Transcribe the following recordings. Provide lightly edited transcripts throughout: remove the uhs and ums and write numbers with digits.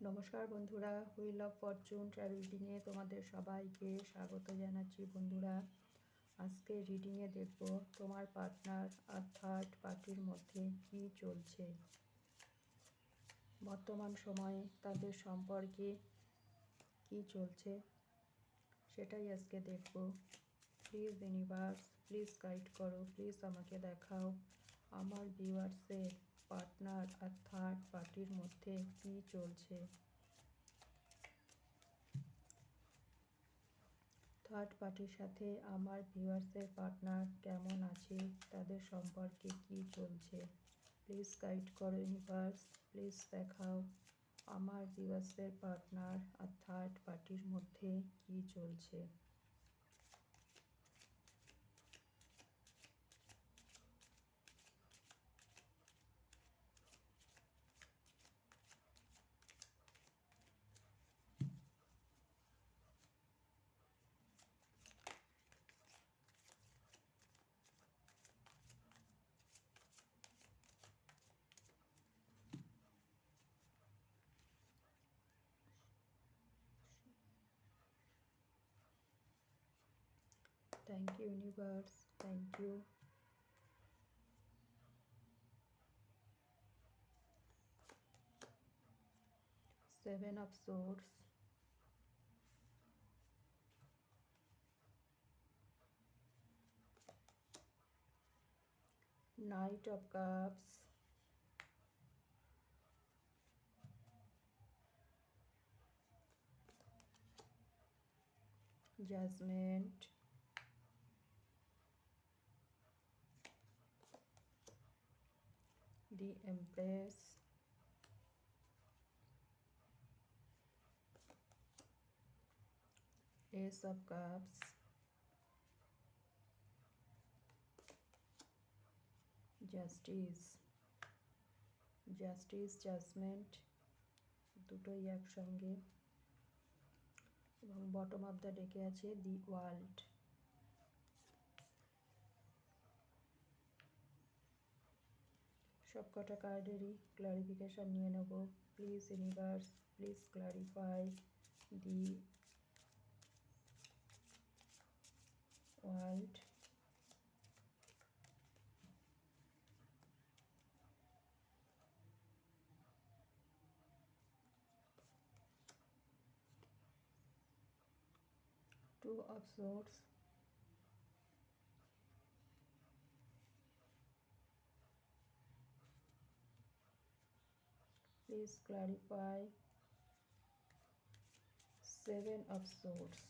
নমস্কার বন্ধুরা, wheel of Fortune travel রিডিংয়ে তোমাদের সবাইকে স্বাগত জানাচ্ছি। বন্ধুরা, আজকে রিডিংয়ে দেখব তোমার পার্টনার আর থার্ড পার্টির মধ্যে কি চলছে, বর্তমান সময়ে তাদের সম্পর্কে কি চলছে সেটাই আজকে দেখব। প্লিজ ইউনিভার্স, প্লিজ গাইড করো, প্লিজ আমাকে দেখাও আমার ভিউয়ার্সের পার্টনার আর থার্ড পার্টির মধ্যে কি চলছে। থার্ড পার্টির সাথে আমার ভিউয়ার্সের পার্টনার কেমন আছে, তাদের সম্পর্কে কি চলছে। প্লিজ গাইড করো ইউনিভার্স, প্লিজ দেখাও আমার ভিউয়ার্সের পার্টনার আর থার্ড পার্টির মধ্যে কি চলছে। Thank you universe, thank you. Seven of Swords, Knight of Cups, Judgment, the Empress, Ace of Cups, Justice, Judgment দুটোই একসঙ্গে, এবং বটম অফ দ্য ডেকে আছে দি ওয়ার্ল্ড। সবকটা কার্ডেরই ক্লারিফিকেশন নিয়ে নেব। Please universe, please clarify the world, Two of Swords, please clarify Seven of Swords,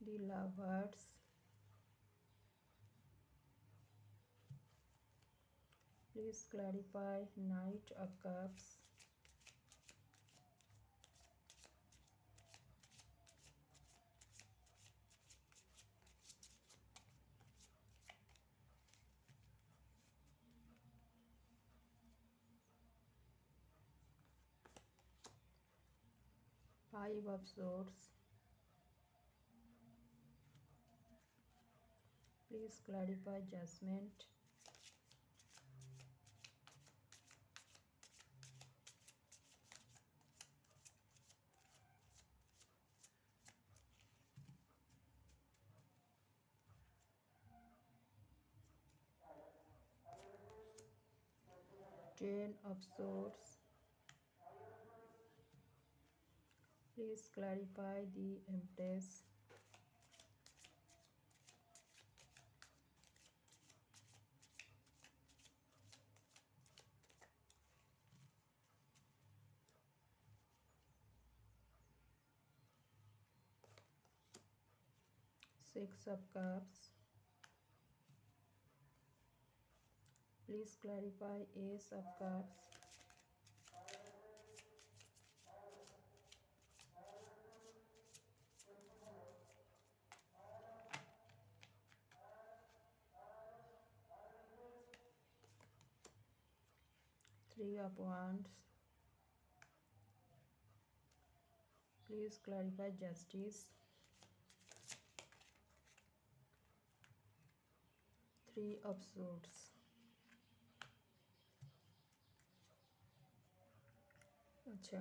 the Lovers, please clarify Knight of Cups, Five of Swords, please clarify Judgment, Ten of Swords, please clarify the Empress, Six of Cups, please clarify Ace of Cups, Three of Wands, please clarify Justice, three of swords. আচ্ছা,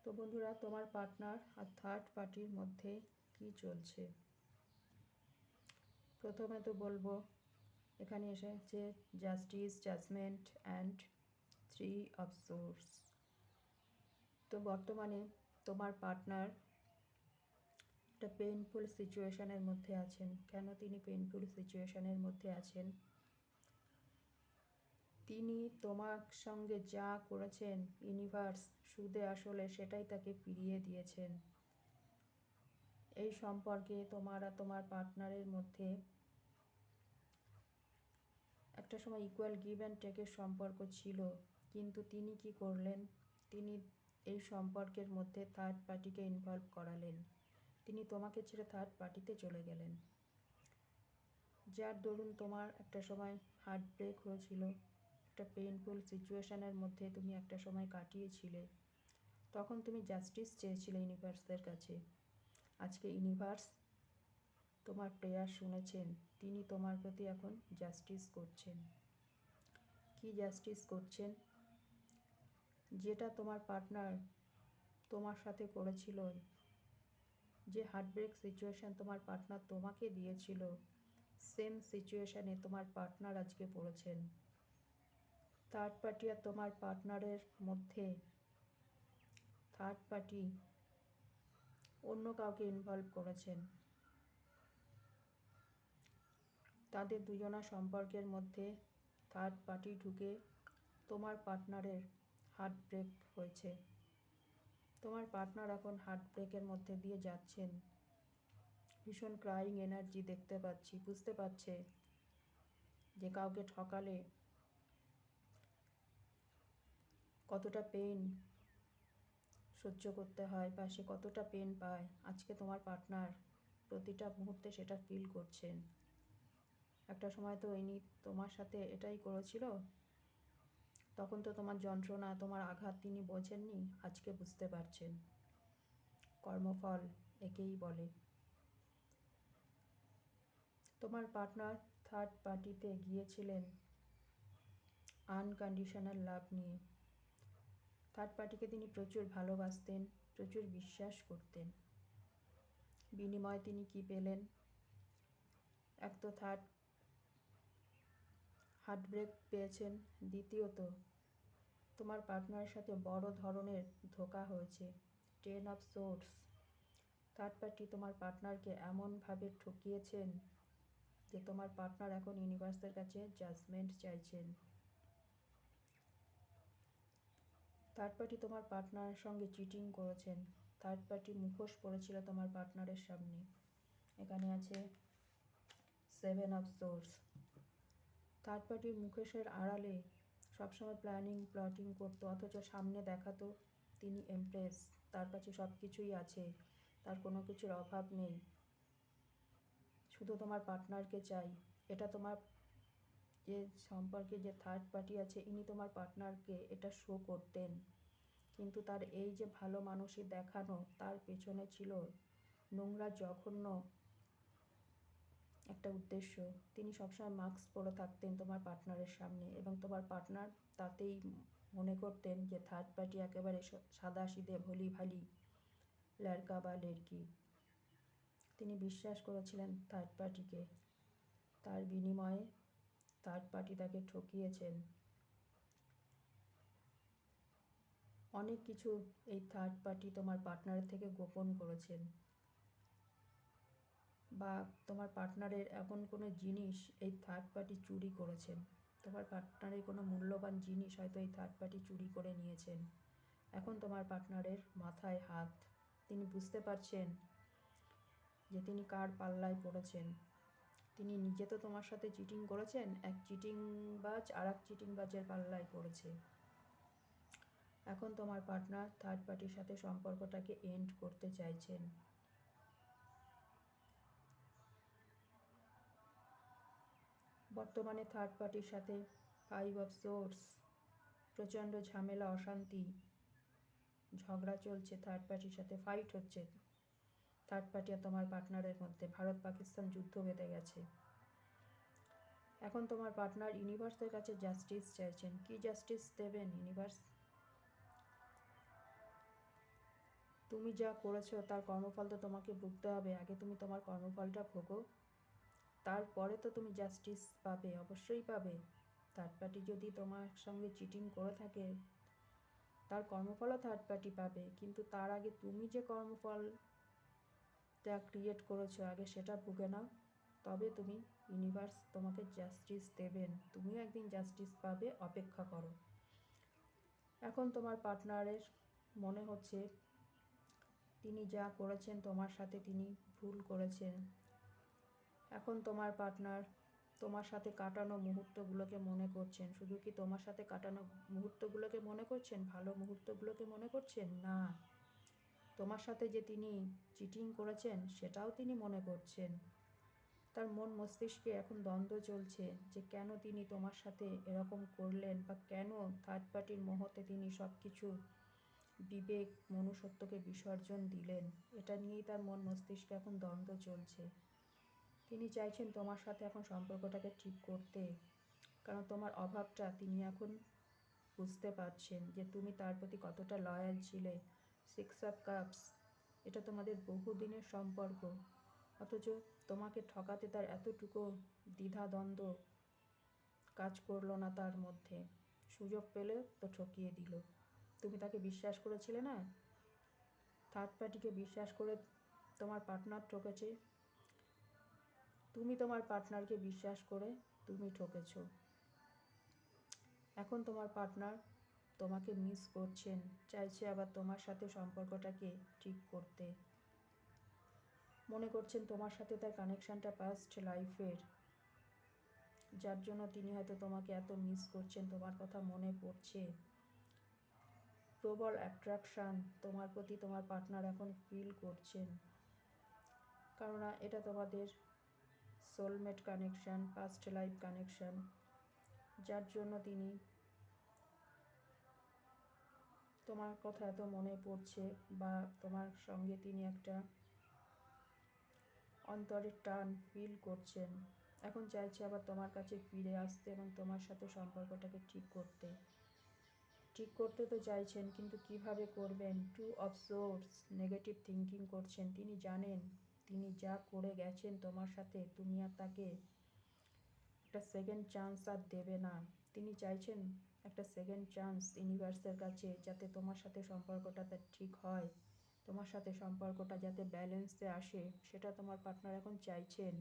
তো বন্ধুরা, তোমার partner আর third পার্টির মধ্যে কি চলছে? প্রথমে তো বলবো, এখানে এসেছে justice, judgement and three of source. তো বর্তমানে তোমার পার্টনার একটা পেইনফুল সিচুয়েশনের মধ্যে আছেন। কেন তিনি পেইনফুল সিচুয়েশনের মধ্যে আছেন? তিনি তোমার সঙ্গে যা করেছেন, ইউনিভার্স সুদে আসলে সেটাই তাকে ফিরিয়ে দিয়েছেন। এই সম্পর্কে তোমার আর তোমার পার্টনারের মধ্যে একটা সময় ইকুয়াল গিভ অ্যান্ড টেকের সম্পর্ক ছিল, কিন্তু তিনি কি করলেন? তিনি এই সম্পর্কের মধ্যে থার্ড পার্টিকে ইনভলভ করালেন। তিনি তোমাকে ছেড়ে থার্ড পার্টিতে চলে গেলেন, যার দরুন তোমার একটা সময় হার্ট ব্রেক হয়েছিল। একটা পেইনফুল সিচুয়েশনের মধ্যে তুমি একটা সময় কাটিয়েছিলে। তখন তুমি জাস্টিস চেয়েছিলে ইউনিভার্সের কাছে। আজকে ইউনিভার্স তোমার প্রেয়ার শুনেছেন। তিনি তোমার প্রতি এখন জাস্টিস করছেন। কি জাস্টিস করছেন? যেটা তোমার পার্টনার তোমার সাথে করেছিল, যে হার্টব্রেক সিচুয়েশন তোমার পার্টনার তোমাকে দিয়েছিল, সেম সিচুয়েশনে তোমার পার্টনার আজকে পড়েছেন। থার্ড পার্টি আর তোমার পার্টনারের মধ্যে থার্ড পার্টি অন্য কাউকে ইনভলভ করেছেন। তাদের দুজনা সম্পর্কের মধ্যে থার্ড পার্টি ঢুকে তোমার পার্টনারের হার্ট ব্রেক হয়েছে। তোমার পার্টনার এখন হার্ট ব্রেকের মধ্যে দিয়ে যাচ্ছেন। ভীষণ ক্রাইং এনার্জি দেখতে পাচ্ছি। বুঝতে পারছে যে কাউকে ঠকালে কতটা পেইন সহ্য করতে হয় বা সে কতটা পেন পায়। আজকে তোমার পার্টনার প্রতিটা মুহূর্তে সেটা ফিল করছেন। একটা সময় তো ইনি তোমার সাথে এটাই করেছিল, তখন তো তোমার যন্ত্রণা, তোমার আঘাত তিনি বোঝেননি। আজকে বুঝতে পারছেন। কর্মফল একেই বলে। তোমার পার্টনার থার্ড পার্টিতে গিয়েছিলেন আনকন্ডিশনাল লাভ নিয়ে। থার্ড পার্টিকে তিনি প্রচুর ভালোবাসতেন, প্রচুর বিশ্বাস করতেন। বিনিময়ে তিনি কি পেলেন? এক তো থার্ড হার্টব্রেক পেয়েছেন, দ্বিতীয়ত তোমার পার্টনারের সাথে বড় ধরনের ধোঁকা হয়েছে। 10 অফ সোর্স। থার্ড পার্টি তোমার পার্টনারকে এমনভাবে ঠকিয়েছেন যে তোমার পার্টনার এখন ইউনিভার্সের কাছে জাজমেন্ট চাইছেন। থার্ড পার্টি তোমার পার্টনারের সঙ্গে চিটিং করেছেন। থার্ড পার্টি মুখোশ পড়েছিল তোমার পার্টনারের সামনে। এখানে আছে 7 অফ সোর্স। থার্ড পার্টির মুখোশের আড়ালে সবসময় প্ল্যাটিং করতো, অথচ সামনে দেখাতো তিনি এমপ্রেস, তার কাছে সব কিছুই আছে, তার কোনো কিছুর অভাব নেই, শুধু তোমার পার্টনারকে চাই। এটা তোমার যে সম্পর্কে যে থার্ড পার্টি আছে, ইনি তোমার পার্টনারকে এটা শো করতেন। কিন্তু তার এই যে ভালো মানুষই দেখানো, তার পেছনে ছিল নোংরা জঘন্য একটা উদ্দেশ্য। তিনি সবসময় মাস্ক পরে থাকতেন তোমার পার্টনারের সামনে, এবং তোমার পার্টনার তাতেই মনে করতেন যে থার্ড পার্টি একেবারে সাদাসিধে ভলি ভালি লড়কা বা লড়কি। তিনি বিশ্বাস করেছিলেন থার্ড পার্টিকে। তার বিনিময়ে থার্ড পার্টি তাকে ঠকিয়েছেন। অনেক কিছু এই থার্ড পার্টি তোমার পার্টনারের থেকে গোপন করেছেন, বা তোমার পার্টনারের এমন কোনো জিনিস এই থার্ড পার্টি চুরি করেছেন। তোমার পার্টনারের কোনো মূল্যবান জিনিস হয়তো এই থার্ড পার্টি চুরি করে নিয়েছেন। এখন তোমার পার্টনারের মাথায় হাত। তিনি বুঝতে পারছেন যে তিনি কার পাল্লায় পড়েছেন। তিনি নিজে তো তোমার সাথে চিটিং করেছেন, এক চিটিংবাজ আর এক চিটিংবাজের পাল্লায় পড়েছে। এখন তোমার পার্টনার থার্ড পার্টির সাথে সম্পর্কটাকে এন্ড করতে চাইছেন। বর্তমানে থার্ড পার্টির সাথে 5 অফ সোর্স, প্রচণ্ড ঝামেলা, অশান্তি, ঝগড়া চলছে। থার্ড পার্টির সাথে ফাইট হচ্ছে। থার্ড পার্টি আর তোমার পার্টনারের মধ্যে ভারত পাকিস্তান যুদ্ধ বেঁধে গেছে। এখন তোমার পার্টনার ইউনিভার্সের কাছে জাস্টিস চাইছেন। কি জাস্টিস দেবেন ইউনিভার্স? তুমি যা করেছো তার কর্মফল তো তোমাকে ভুগতে হবে। আগে তুমি তোমার কর্মফলটা ভোগো, তারপরে তো তুমি জাস্টিস পাবে, অবশ্যই পাবে। থার্ড পার্টি যদি তোমার সঙ্গে চিটিং করে থাকে, তার কর্মফলও থার্ড পার্টি পাবে, কিন্তু তার আগে তুমি যে কর্মফলটা ক্রিয়েট করেছো আগে সেটা ভুগে নাও, তবে তুমি ইউনিভার্স তোমাকে জাস্টিস দেবেন। তুমিও একদিন জাস্টিস পাবে, অপেক্ষা করো। এখন তোমার পার্টনারের মনে হচ্ছে তিনি যা করেছেন তোমার সাথে তিনি ভুল করেছেন। এখন তোমার পার্টনার তোমার সাথে কাটানো মুহূর্তগুলোকে মনে করছেন। শুধু কি তোমার সাথে কাটানো মুহূর্তগুলোকে মনে করছেন, ভালো মুহূর্তগুলোকে মনে করছেন? না, তোমার সাথে যে তিনি চিটিং করেছেন সেটাও তিনি মনে করছেন। তার মন মস্তিষ্কে এখন দ্বন্দ্ব চলছে যে কেন তিনি তোমার সাথে এরকম করলেন, বা কেন থার্ড পার্টির মোহতে তিনি সব কিছু বিবেক মনুষ্যত্বকে বিসর্জন দিলেন। এটা নিয়েই তার মন মস্তিষ্কে এখন দ্বন্দ্ব চলছে। তিনি চাইছেন তোমার সাথে এখন সম্পর্কটাকে ঠিক করতে, কারণ তোমার অভাবটা তিনি এখন বুঝতে পারছেন যে তুমি তার প্রতি কতটা লয়াল ছিলে। 6 অফ কাপস, এটা তোমাদের বহুদিনের সম্পর্ক, অথচ তোমাকে ঠকাতে তার এতটুকু দ্বিধাদ্বন্দ্ব কাজ করলো না তার মধ্যে। সুযোগ পেলে তো ঠকিয়ে দিল। তুমি তাকে বিশ্বাস করেছিলে না, থার্ড পার্টিকে বিশ্বাস করে তোমার পার্টনার ঠকেছে। তুমি তোমার পার্টনারকে বিশ্বাস করে তুমি ঠকেছ। এখন তোমার পার্টনার তোমাকে মিস করছেন, চাইছে আবার তোমার সাথে সম্পর্কটাকে ঠিক করতে। মনে করছেন তোমার সাথে তার কানেকশানটা পাস্ট লাইফের, যার জন্য তিনি হয়তো তোমাকে এত মিস করছেন, তোমার কথা মনে পড়ছে। প্রবল অ্যাট্রাকশান তোমার প্রতি তোমার পার্টনার এখন ফিল করছেন, কেননা এটা তোমাদের soulmate connection, past life connection, যার জন্য তিনি তোমার কথা এত মনে পড়ছে, বা তোমার সঙ্গে তিনি একটা অন্তরের টান ফিল করছেন। এখন চাইছে আবার তোমার কাছে ফিরে আসতে এবং তোমার সাথে সম্পর্কটাকে ঠিক করতে। ঠিক করতে তো চাইছেন, কিন্তু কিভাবে করবেন? 2 অফ সোর্ডস, নেগেটিভ থিঙ্কিং করছেন। তিনি জানেন তিনি যা করে গেছেন তোমার সাথে, তুমি আর তাকে একটা সেকেন্ড চান্স আর দেবে না। তিনি চাইছেন একটা সেকেন্ড চান্স ইউনিভার্সের কাছে, যাতে তোমার সাথে সম্পর্কটা তার ঠিক হয়, তোমার সাথে সম্পর্কটা যাতে ব্যালেন্সে আসে, সেটা তোমার পার্টনার এখন চাইছেন।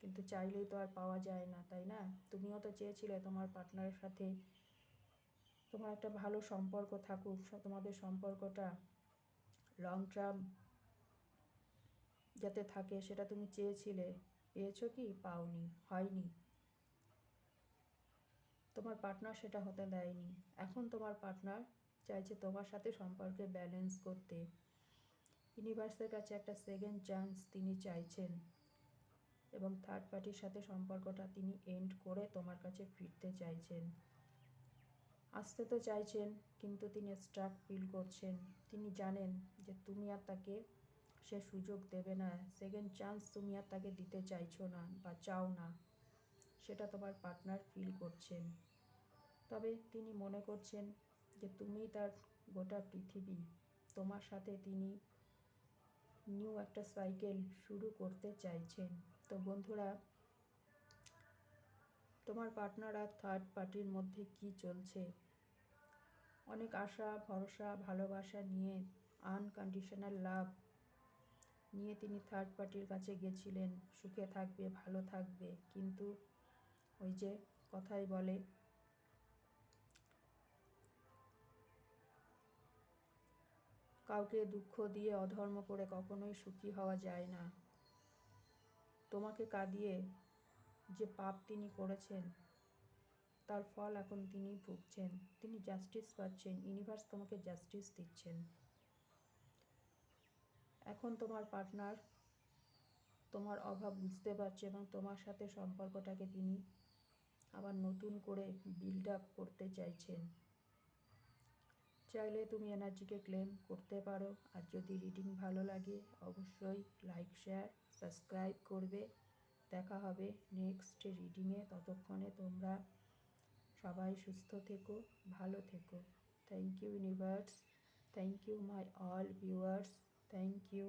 কিন্তু চাইলেই তো আর পাওয়া যায় না, তাই না? তুমিও তো চেয়েছিলে তোমার পার্টনারের সাথে তোমার একটা ভালো সম্পর্ক থাকুক, তোমাদের সম্পর্কটা লং টার্ম যাতে থাকে, সেটা তুমি চেয়েছিলে। পেয়েছো কি? পাওনি, হয়নি। তোমার পার্টনার সেটা হতে দেয়নি। এখন তোমার পার্টনার চাইছে তোমার সাথে সম্পর্কে ব্যালেন্স করতে। ইউনিভার্সের কাছে একটা সেকেন্ড চান্স তিনি চাইছেন, এবং থার্ড পার্টির সাথে সম্পর্কটা তিনি এন্ড করে তোমার কাছে ফিরতে চাইছেন। আসতে তো চাইছেন, কিন্তু তিনি স্ট্রাক ফিল করছেন। তিনি জানেন যে তুমি আর তাকে সে সুযোগ দেবে না, সেকেন্ড চান্স তুমি আর তাকে দিতে চাইছো না বা চাও না, সেটা তোমার পার্টনার ফিল করছেন। তবে তিনি মনে করছেন যে তুমিই তার গোটা পৃথিবী। তোমার সাথে তিনি নিউ একটা সাইকেল শুরু করতে চাইছেন। তো বন্ধুরা, তোমার পার্টনার আর থার্ড পার্টির মধ্যে কি চলছে? অনেক আশা ভরসা ভালোবাসা নিয়ে, আনকন্ডিশনাল লাভ নিয়ে তিনি থার্ড পার্টির কাছে গেছিলেন, সুখে থাকবে, ভালো থাকবে। কিন্তু ওই যে কথাই বলে, কাউকে দুঃখ দিয়ে অধর্ম করে কখনোই সুখী হওয়া যায় না। তোমাকে কাঁদিয়ে যে পাপ তিনি করেছেন, তার ফল এখন তিনি ভুগছেন। তিনি জাস্টিস পাচ্ছেন, ইউনিভার্স তোমাকে জাস্টিস দিচ্ছেন। এখন তোমার পার্টনার তোমার অভাব বুঝতে পারছে, এবং তোমার সাথে সম্পর্কটাকে তিনি আবার নতুন করে বিল্ড আপ করতে চাইছেন। চাইলে তুমি এনার্জিকে ক্লেম করতে পারো। আর যদি রিডিং ভালো লাগে, অবশ্যই লাইক, শেয়ার, সাবস্ক্রাইব করবে। দেখা হবে নেক্সট রিডিংয়ে। ততক্ষণে তোমরা সবাই সুস্থ থেকো, ভালো থেকো। Thank you universe, thank you my all viewers, thank you.